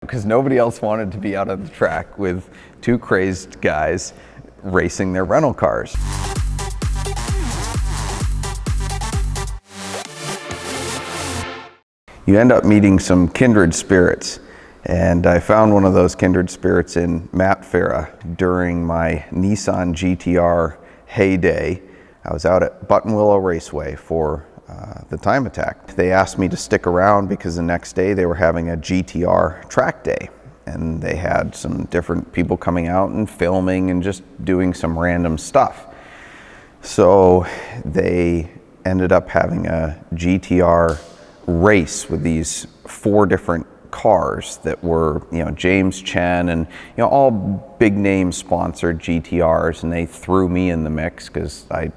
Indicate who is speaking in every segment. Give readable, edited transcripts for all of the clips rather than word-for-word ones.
Speaker 1: because nobody else wanted to be out on the track with two crazed guys racing their rental cars. You end up meeting some kindred spirits, and I found one of those kindred spirits in Matt Farah during my Nissan GTR heyday. I was out at Buttonwillow Raceway for the time attack. They asked me to stick around because the next day they were having a GTR track day, and they had some different people coming out and filming and just doing some random stuff. So they ended up having a GTR race with these 4 different cars that were, James Chen and, all big name sponsored GTRs, and they threw me in the mix because I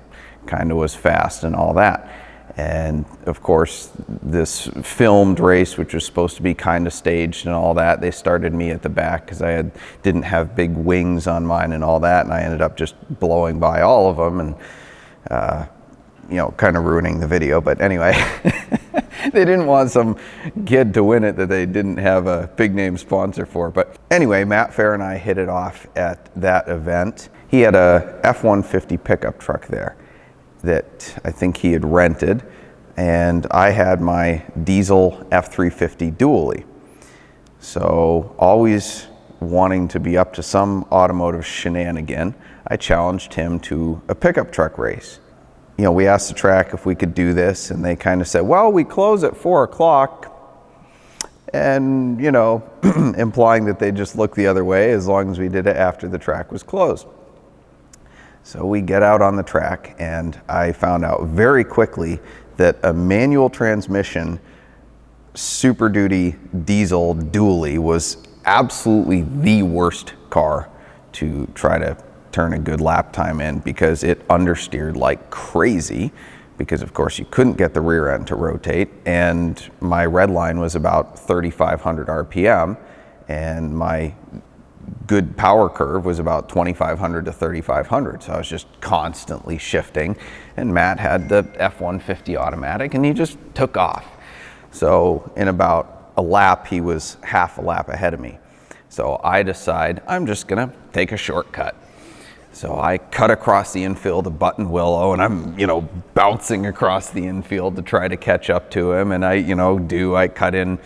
Speaker 1: kind of was fast and all that. And of course, this filmed race, which was supposed to be kind of staged and all that, they started me at the back because I didn't have big wings on mine and all that, and I ended up just blowing by all of them and, kind of ruining the video. But anyway, they didn't want some kid to win it that they didn't have a big name sponsor for. But anyway, Matt Farah and I hit it off at that event. He had a F-150 pickup truck there that I think he had rented, and I had my diesel F-350 dually. So always wanting to be up to some automotive shenanigan, I challenged him to a pickup truck race. We asked the track if we could do this, and they kind of said, well, we close at 4 o'clock, and, implying that they just look the other way as long as we did it after the track was closed. So we get out on the track, and I found out very quickly that a manual transmission Super Duty diesel dually was absolutely the worst car to try to turn a good lap time in, because it understeered like crazy, because of course you couldn't get the rear end to rotate, and my red line was about 3,500 RPM, and my good power curve was about 2,500 to 3,500. So I was just constantly shifting, and Matt had the F-150 automatic, and he just took off. So in about a lap, he was half a lap ahead of me. So I decide I'm just gonna take a shortcut. So I cut across the infield of Buttonwillow, and I'm, bouncing across the infield to try to catch up to him. And I cut in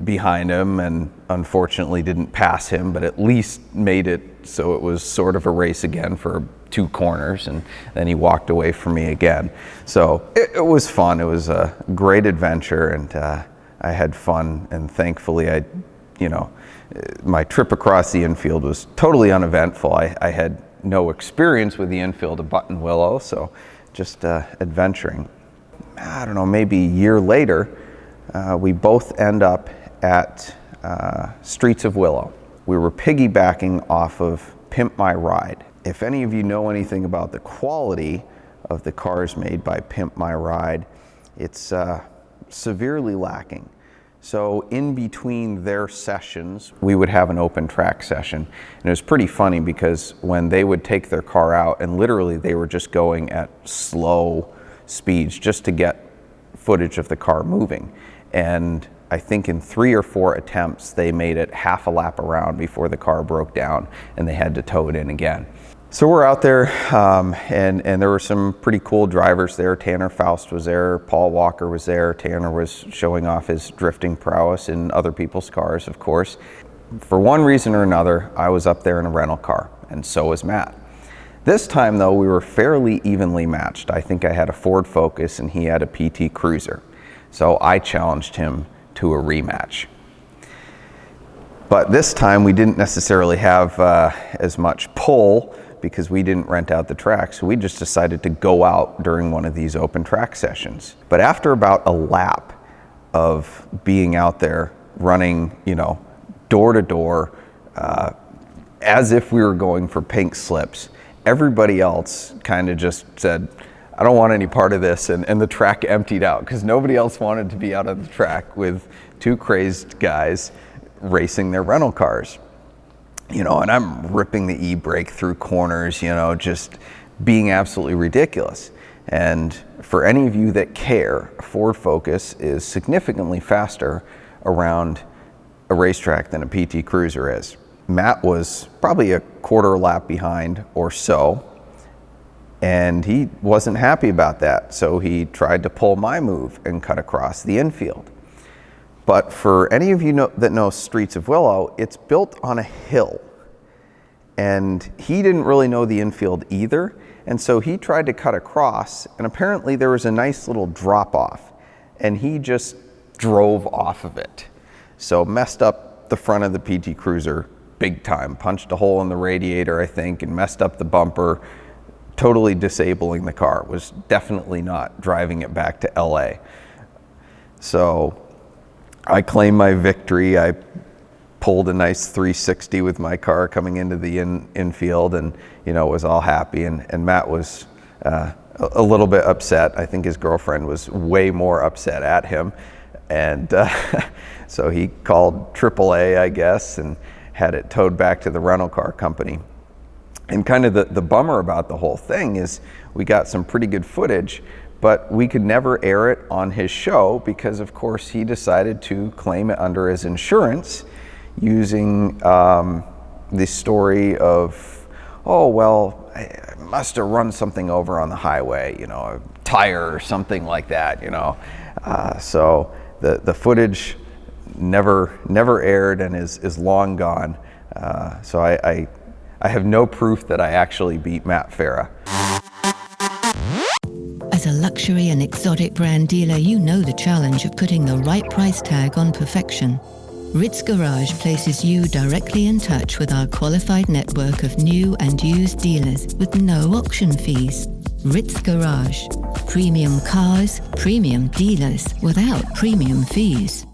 Speaker 1: behind him, and unfortunately didn't pass him, but at least made it so it was sort of a race again for 2 corners, and then he walked away from me again. So it was fun. It was a great adventure, and I had fun, and thankfully my trip across the infield was totally uneventful. I had no experience with the infield of Buttonwillow, so just adventuring. I don't know, maybe a year later, we both end up at Streets of Willow. We were piggybacking off of Pimp My Ride. If any of you know anything about the quality of the cars made by Pimp My Ride, it's severely lacking. So in between their sessions, we would have an open track session. And it was pretty funny because when they would take their car out, and literally they were just going at slow speeds just to get footage of the car moving. And I think in 3 or 4 attempts, they made it half a lap around before the car broke down, and they had to tow it in again. So we're out there, and there were some pretty cool drivers there. Tanner Faust was there, Paul Walker was there. Tanner was showing off his drifting prowess in other people's cars, of course. For one reason or another, I was up there in a rental car, and so was Matt. This time though, we were fairly evenly matched. I think I had a Ford Focus and he had a PT Cruiser. So I challenged him to a rematch. But this time we didn't necessarily have as much pull because we didn't rent out the track. So we just decided to go out during one of these open track sessions. But after about a lap of being out there running, door to door, as if we were going for pink slips, everybody else kind of just said, I don't want any part of this, and the track emptied out because nobody else wanted to be out on the track with 2 crazed guys racing their rental cars. And I'm ripping the e-brake through corners, just being absolutely ridiculous. And for any of you that care, a Ford Focus is significantly faster around a racetrack than a PT Cruiser is. Matt was probably a quarter lap behind or so, and he wasn't happy about that, so he tried to pull my move and cut across the infield. But for any of you that know Streets of Willow, it's built on a hill, and he didn't really know the infield either, and so he tried to cut across, and apparently there was a nice little drop off, and he just drove off of it. So messed up the front of the PT Cruiser big time, punched a hole in the radiator, I think, and messed up the bumper, totally disabling the car. Was definitely not driving it back to LA. So I claimed my victory. I pulled a nice 360 with my car coming into the infield, and was all happy. And Matt was a little bit upset. I think his girlfriend was way more upset at him, and so he called AAA, I guess, and had it towed back to the rental car company. And kind of the bummer about the whole thing is we got some pretty good footage, but we could never air it on his show because, of course, he decided to claim it under his insurance using the story of, oh, well, I must have run something over on the highway, a tire or something like that, So the footage never aired and is long gone. So I have no proof that I actually beat Matt Farah.
Speaker 2: As a luxury and exotic brand dealer, you know the challenge of putting the right price tag on perfection. Ritz Garage places you directly in touch with our qualified network of new and used dealers with no auction fees. Ritz Garage. Premium cars, premium dealers without premium fees.